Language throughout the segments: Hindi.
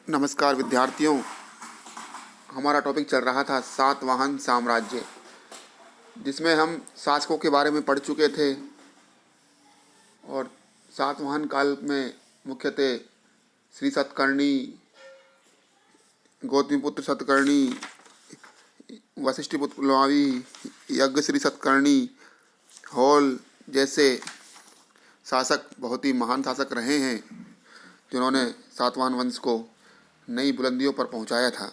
नमस्कार विद्यार्थियों। हमारा टॉपिक चल रहा था सातवाहन साम्राज्य, जिसमें हम शासकों के बारे में पढ़ चुके थे। और सातवाहन काल में मुख्यतः श्री सतकर्णी, गौतमीपुत्र सतकर्णी, वशिष्ठपुत्र पुलमावी, यज्ञश्री सतकर्णी, होल जैसे शासक बहुत ही महान शासक रहे हैं, जिन्होंने सातवाहन वंश को नई बुलंदियों पर पहुंचाया था।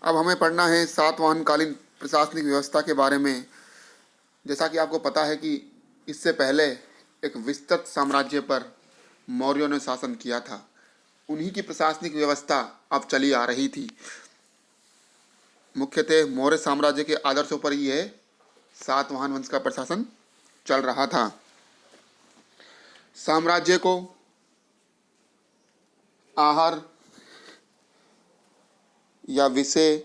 अब हमें पढ़ना है सातवाहन कालीन प्रशासनिक व्यवस्था के बारे में। जैसा कि आपको पता है कि इससे पहले एक विस्तृत साम्राज्य पर मौर्यों ने शासन किया था। उन्हीं की प्रशासनिक व्यवस्था अब चली आ रही थी। मुख्यतः मौर्य साम्राज्य के आदर्शों पर ही यह सातवाहन वंश का प्रशासन चल रहा था। साम्राज्य को आहार या विषय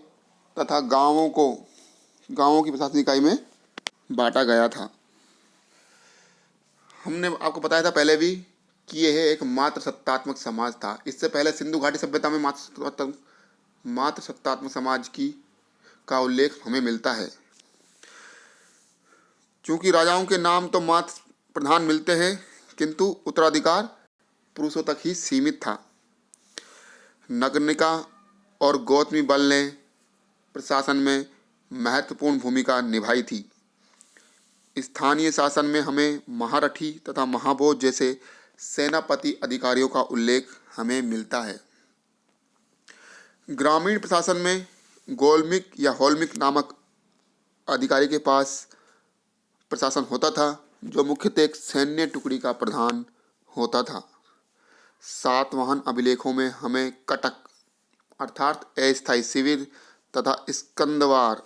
तथा गांवों की प्रशासनिक इकाई में बांटा गया था। हमने आपको बताया था पहले भी कि यह एक मात्र सत्तात्मक समाज था। इससे पहले सिंधु घाटी सभ्यता में मात्र सत्तात्मक समाज का उल्लेख हमें मिलता है। चूंकि राजाओं के नाम तो मात्र प्रधान मिलते हैं, किंतु उत्तराधिकार पुरुषों तक ही सीमित था। नगरनिका और गौतमी बल ने प्रशासन में महत्वपूर्ण भूमिका निभाई थी। स्थानीय शासन में हमें महारथी तथा महाभोज जैसे सेनापति अधिकारियों का उल्लेख हमें मिलता है। ग्रामीण प्रशासन में गोलमिक या होलमिक नामक अधिकारी के पास प्रशासन होता था, जो मुख्यतः एक सैन्य टुकड़ी का प्रधान होता था। सातवाहन अभिलेखों में हमें कटक अर्थात अस्थायी शिविर तथा स्कंदवार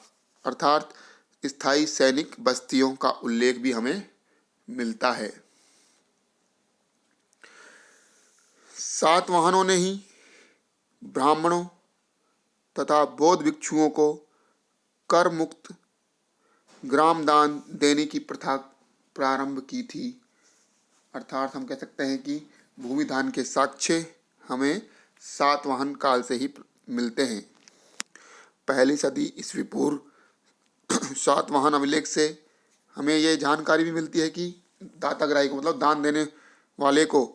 अर्थात स्थायी सैनिक बस्तियों का उल्लेख भी हमें मिलता है। सातवाहनों ने ही ब्राह्मणों तथा बौद्ध भिक्षुओं को कर मुक्त ग्राम दान देने की प्रथा प्रारंभ की थी। अर्थात हम कह सकते हैं कि भूमि दान के साक्ष्य हमें सातवाहन काल से ही मिलते हैं। पहली सदी ईस्वी पूर्व सातवाहन अभिलेख से हमें ये जानकारी भी मिलती है कि दाताग्राही को मतलब दान देने वाले को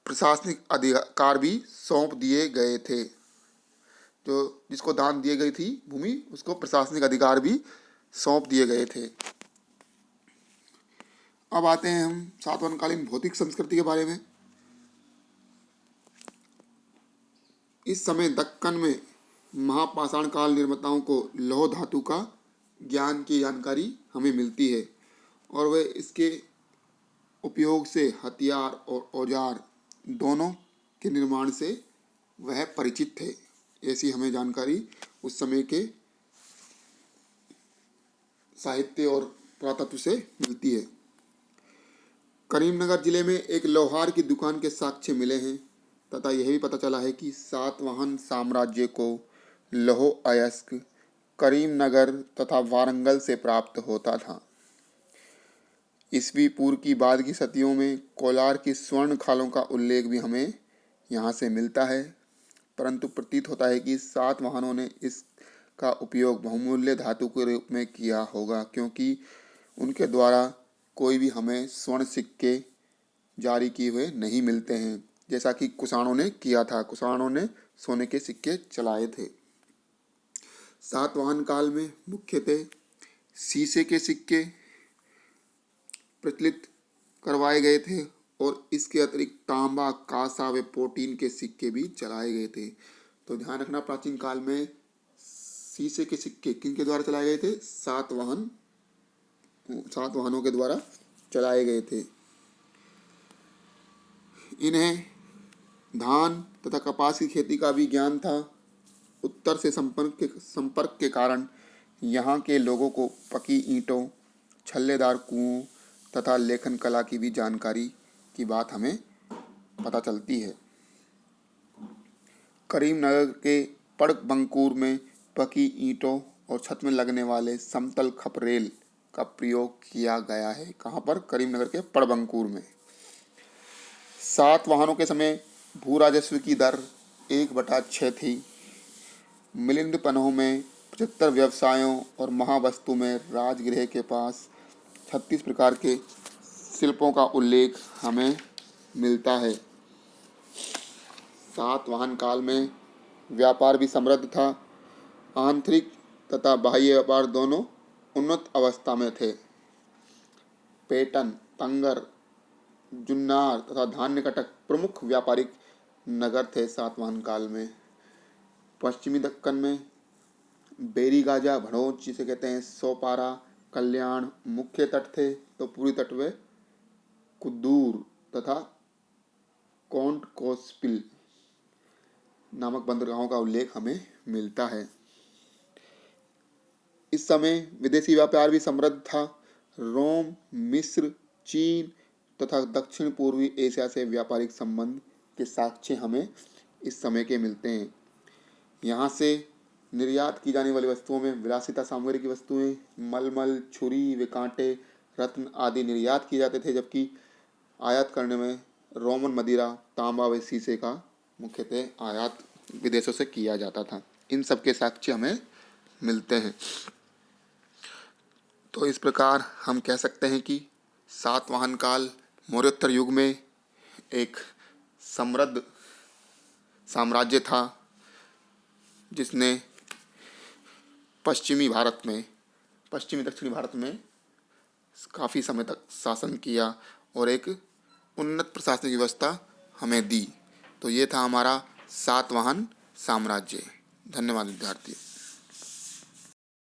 प्रशासनिक अधिकार भी सौंप दिए गए थे। जो जिसको दान दी गई थी भूमि, उसको प्रशासनिक अधिकार भी सौंप दिए गए थे। अब आते हैं हम सातवाहनकालीन भौतिक संस्कृति के बारे में। इस समय दक्कन में महापाषाण काल निर्माताओं को लौह धातु का ज्ञान की जानकारी हमें मिलती है और वे इसके उपयोग से हथियार और औजार दोनों के निर्माण से वह परिचित थे। ऐसी हमें जानकारी उस समय के साहित्य और पुरातत्व से मिलती है। करीमनगर जिले में एक लोहार की दुकान के साक्ष्य मिले हैं तथा यह भी पता चला है कि सातवाहन साम्राज्य को लौह अयस्क करीमनगर तथा वारंगल से प्राप्त होता था। ईस्वी पूर्व की बाद की सदियों में कोलार की स्वर्ण खालों का उल्लेख भी हमें यहाँ से मिलता है, परंतु प्रतीत होता है कि सातवाहनों ने इसका उपयोग बहुमूल्य धातु के रूप में किया होगा, क्योंकि उनके द्वारा कोई भी हमें स्वर्ण सिक्के जारी किए हुए नहीं मिलते हैं, जैसा कि कुषाणों ने किया था। कुषाणों ने सोने के सिक्के चलाए थे। सातवाहन काल में मुख्यतः शीशे के सिक्के प्रचलित करवाए गए थे और इसके अतिरिक्त तांबा, कांसा व प्रोटीन के सिक्के भी चलाए गए थे। तो ध्यान रखना, प्राचीन काल में शीशे के सिक्के किनके द्वारा चलाए गए थे? सातवाहनों के द्वारा चलाए गए थे। इन्हें धान तथा कपास की खेती का भी ज्ञान था। उत्तर से संपर्क के कारण यहाँ के लोगों को पकी ईंटों, छल्लेदार कुओं तथा लेखन कला की भी जानकारी की बात हमें पता चलती है। करीमनगर के पड़बंकूर में पकी ईंटों और छत में लगने वाले समतल खपरेल का प्रयोग किया गया है। कहाँ पर? करीमनगर के पड़बंकूर में। सातवाहनों के समय भू राजस्व की दर 1/6 थी। मिलिंद पन्हों में 75 व्यवसायों और महावस्तु में राजगृह के पास 36 प्रकार के शिल्पों का उल्लेख हमें मिलता है। सातवाहन काल में व्यापार भी समृद्ध था। आंतरिक तथा बाह्य व्यापार दोनों उन्नत अवस्था में थे। पेटन, तंगर, जुन्नार तथा धान्य कटक प्रमुख व्यापारिक नगर थे सातवाहन काल में। पश्चिमी दक्कन में बेरीगाजा, भड़ोच जिसे कहते हैं, सोपारा, कल्याण मुख्य तट थे, तो पूर्वी तट में कुद्दूर तथा कोंट कोस्पिल नामक बंदरगाहों का उल्लेख हमें मिलता है। इस समय विदेशी व्यापार भी समृद्ध था। रोम, मिस्र, चीन तथा दक्षिण पूर्वी एशिया से व्यापारिक संबंध के साक्ष्य हमें इस समय के मिलते हैं। यहाँ से निर्यात की जाने वाली वस्तुओं में विलासिता सामग्री की वस्तुएं, मलमल, छुरी व कांटे, रत्न आदि निर्यात किए जाते थे, जबकि आयात करने में रोमन मदिरा, तांबा व शीशे का मुख्यतः आयात विदेशों से किया जाता था। इन सब के साक्ष्य हमें मिलते हैं। तो इस प्रकार हम कह सकते हैं कि सातवाहन काल मौर्योत्तर युग में एक समृद्ध साम्राज्य था, जिसने पश्चिमी दक्षिणी भारत में काफ़ी समय तक शासन किया और एक उन्नत प्रशासनिक व्यवस्था हमें दी। तो ये था हमारा सातवाहन साम्राज्य। धन्यवाद विद्यार्थी।